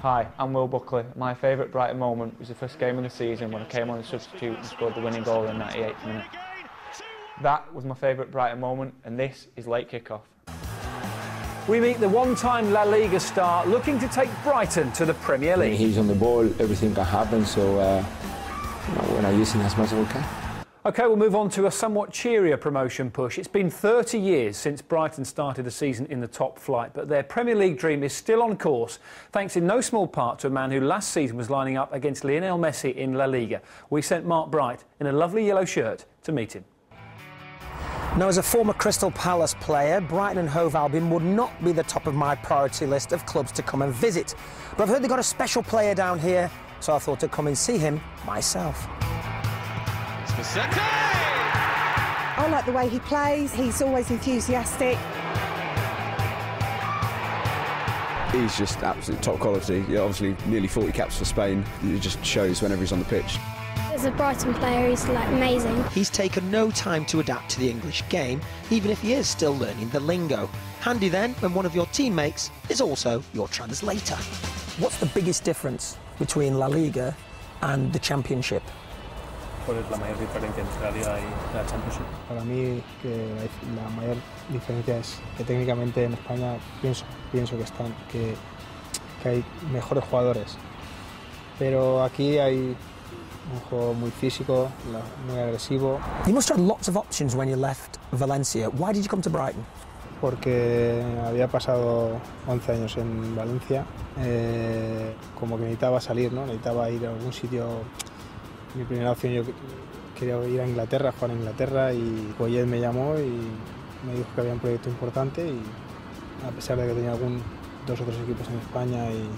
Hi, I'm Will Buckley. My favourite Brighton moment was the first game of the season when I came on as substitute and scored the winning goal in the 98th minute. That was my favourite Brighton moment, and this is late kick-off. We meet the one-time La Liga star looking to take Brighton to the Premier League. When he's on the ball, everything can happen, so we're not using as much as we can. OK, we'll move on to a somewhat cheerier promotion push. It's been 30 years since Brighton started the season in the top flight, but their Premier League dream is still on course, thanks in no small part to a man who last season was lining up against Lionel Messi in La Liga. We sent Mark Bright in a lovely yellow shirt to meet him. Now, as a former Crystal Palace player, Brighton and Hove Albion would not be the top of my priority list of clubs to come and visit. But I've heard they've got a special player down here, so I thought I'd come and see him myself. Vicente! I like the way he plays. He's always enthusiastic. He's just absolute top quality. Yeah, obviously, nearly 40 caps for Spain. It just shows whenever he's on the pitch. As a Brighton player, he's amazing. He's taken no time to adapt to the English game, even if he is still learning the lingo. Handy then when one of your teammates is also your translator. What's the biggest difference between La Liga and the Championship? ¿Cuál es la mayor diferencia entre la Liga y la Championship? Para mí la mayor diferencia es que técnicamente en España pienso que hay mejores jugadores, pero aquí hay un juego muy físico, muy agresivo. You must have had lots of options when you left Valencia. Why did you come to Brighton? Porque había pasado 11 años en Valencia, como que necesitaba salir, ¿no? Necesitaba ir a algún sitio. Mi primera opción, yo quería ir a Inglaterra, jugar en Inglaterra, y Poyet me llamó y me dijo que había un proyecto importante, y a pesar de que tenía dos o tres equipos en España y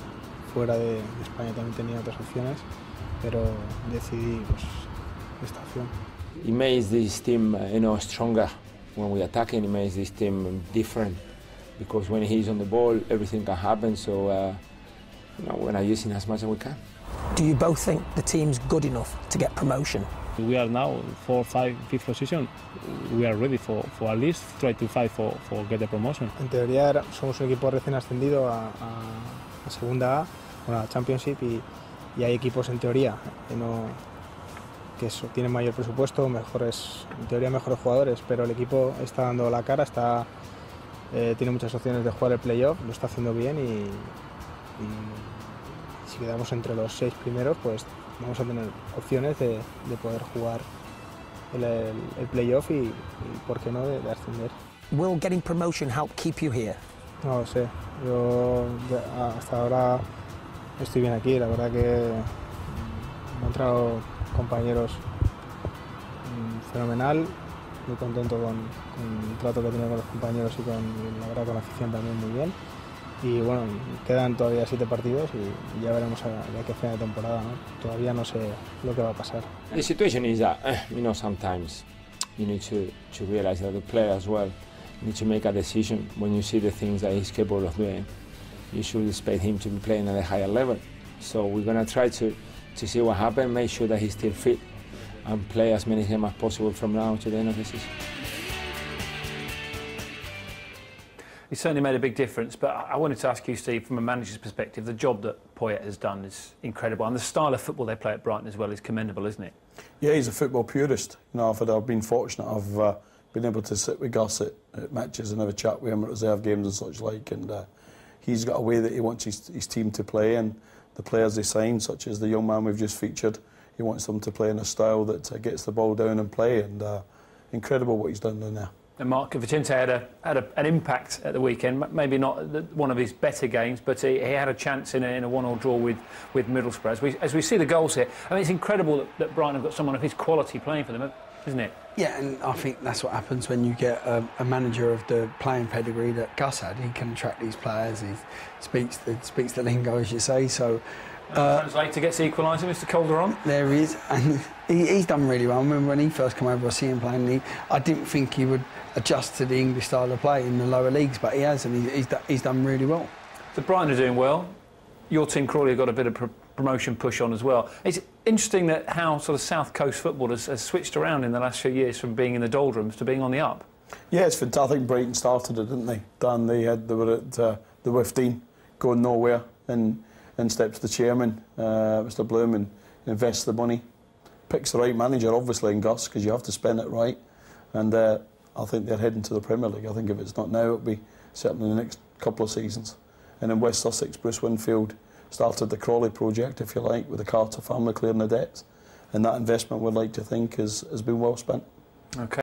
fuera de España también tenía otras opciones, pero decidí esta opción. He makes this team stronger when we attacking. He makes this team different because when he's on the ball, everything can happen. So we're not using as much as we can. Do you both think the team's good enough to get promotion? We are now 4th, 5th, 5th position. We are ready for at least try to fight for get the promotion. En teoría somos un equipo recién ascendido a Segunda A, bueno, a Championship, y hay equipos en teoría que tienen mayor presupuesto, en teoría mejores jugadores, pero el equipo está dando la cara, tiene muchas opciones de jugar el playoff, lo está haciendo bien, y si quedamos entre los 6 primeros, pues vamos a tener opciones de poder jugar el playoff y por qué no, de ascender. Will getting promotion help keep you here? No lo sé, yo hasta ahora estoy bien aquí, la verdad que me he encontrado compañeros fenomenal, muy contento con el trato que he tenido con los compañeros y la verdad con la afición también muy bien. Y bueno, quedan todavía 7 partidos y ya veremos de aquí a final de temporada, ¿no? Todavía no sé lo que va a pasar. The situation is that, sometimes you need to realize that the player as well need to make a decision when you see the things that he's capable of doing. You should expect him to be playing at a higher level. So we're going to try to see what happens, make sure that he's still fit and play as many games as possible from now to the end of the season. He certainly made a big difference, but I wanted to ask you, Steve, from a manager's perspective, the job that Poyet has done is incredible, and the style of football they play at Brighton as well is commendable, isn't it? Yeah, he's a football purist. I've been fortunate. I've been able to sit with Gus at matches and have a chat with him at reserve games and such like, and he's got a way that he wants his team to play, and the players they sign, such as the young man we've just featured, he wants them to play in a style that gets the ball down and play, and incredible what he's done down there. And Mark, Vicente had an impact at the weekend, maybe not one of his better games, but he had a chance in a 1-1 draw with Middlesbrough. As we see the goals here, I mean, it's incredible that Brighton have got someone of his quality playing for them, isn't it? Yeah, and I think that's what happens when you get a manager of the playing pedigree that Gus had. He can attract these players, he speaks the lingo, as you say, so... translator gets the equaliser, Mr Calderon. There he is, and he's done really well. I remember when he first came over, I see him playing, I didn't think he would adjust to the English style of play in the lower leagues, but he has, and he's done really well. So Brighton are doing well. Your team, Crawley, have got a bit of promotion push on as well. It's interesting that how sort of South Coast football has switched around in the last few years from being in the doldrums to being on the up. Yeah, it's fantastic. I think Brighton started it, didn't they? Dan, they were at the 15, going nowhere, and in steps the chairman, Mr Bloom, and invests the money. Picks the right manager, obviously, in Gus, because you have to spend it right. And I think they're heading to the Premier League. I think if it's not now, it'll be certainly in the next couple of seasons. And in West Sussex, Bruce Winfield started the Crawley project, if you like, with the Carter family clearing the debts. And that investment, we'd like to think, has been well spent. Okay.